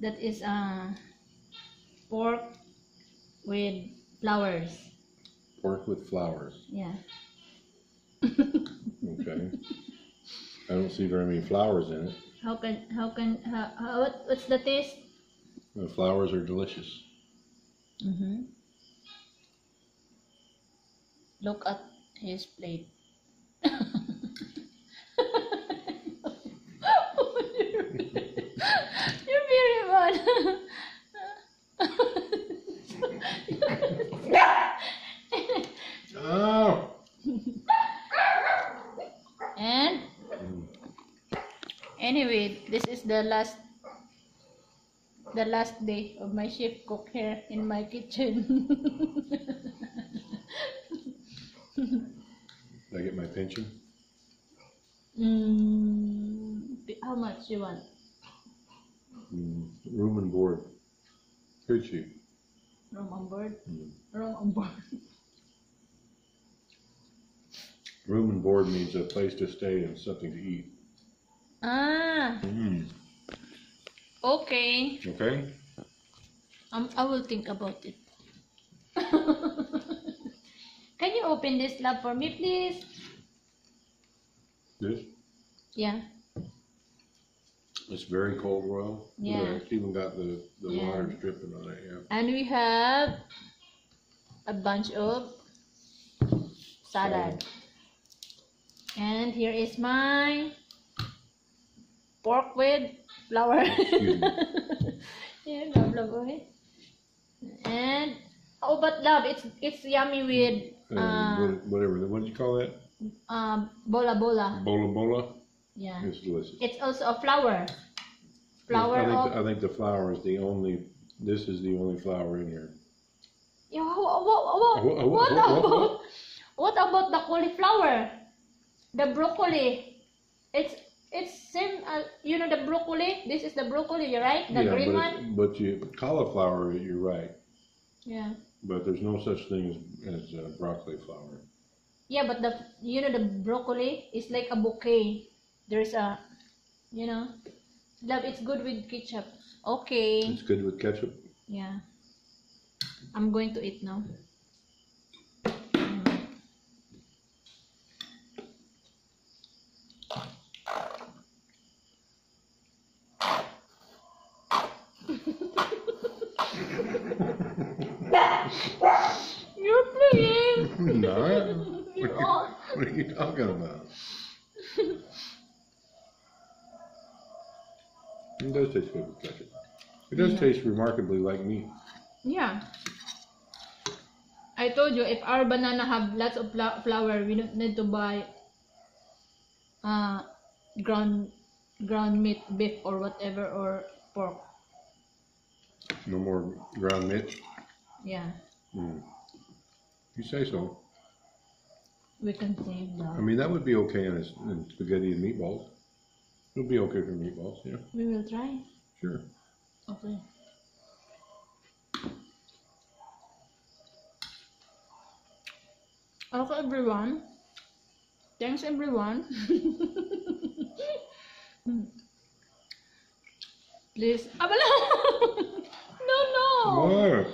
That is pork with flowers. Pork with flowers. Yeah. Okay. I don't see very many flowers in it. What's the taste? The flowers are delicious. Look at his plate. You're very bad. Oh. And anyway, this is the last day of my chef cook here in my kitchen. Did I get my pension? How much you want? Room and board. Pretty cheap. Room on board? Room on board. Room and board means a place to stay and something to eat. Ah. Okay. Okay? I will think about it. Can you open this lab for me, please? This? Yeah. It's very cold, Royal. Yeah. It's even got the Yeah. water dripping on it, yeah. And we have a bunch of salad. And here is my pork with flour. Excuse me. Yeah, love, love, okay. And oh, but love, it's yummy with Whatever. What did you call that? bola bola. Bola bola? Yeah. It's delicious. It's also a flour. Flour I think the flour is the only. This is the only flour in here. Yeah, what about the cauliflower? The broccoli. It's same you know the broccoli. This is the broccoli, right? The green one. But cauliflower, you're right. Yeah. But there's no such thing as broccoli flour. Yeah, but the broccoli is like a bouquet. There's a, love. It's good with ketchup. Okay. It's good with ketchup. Yeah. I'm going to eat now. You're playing. No. What are you talking about? It does taste good with ketchup. It does taste remarkably like meat. Yeah. I told you, if our banana have lots of flour, we don't need to buy ground meat, beef or whatever, or pork. No more ground meat. Yeah. You say so. We can save I that. mean, that would be okay in spaghetti and meatballs. It would be okay for meatballs, yeah. We will try. Sure. Okay. Okay, everyone. Thanks, everyone. Please. Abala! No. What?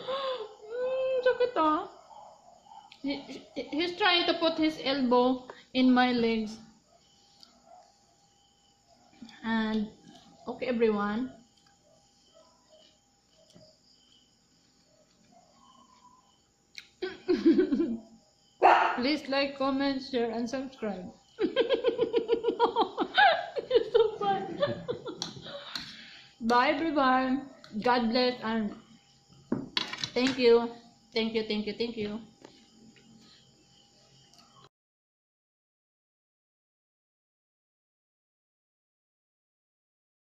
Sakit ah. He's trying to put his elbow in my legs. And okay, everyone. Please like, comment, share, and subscribe. It's so fun. Bye, everyone. God bless and thank you. Thank you.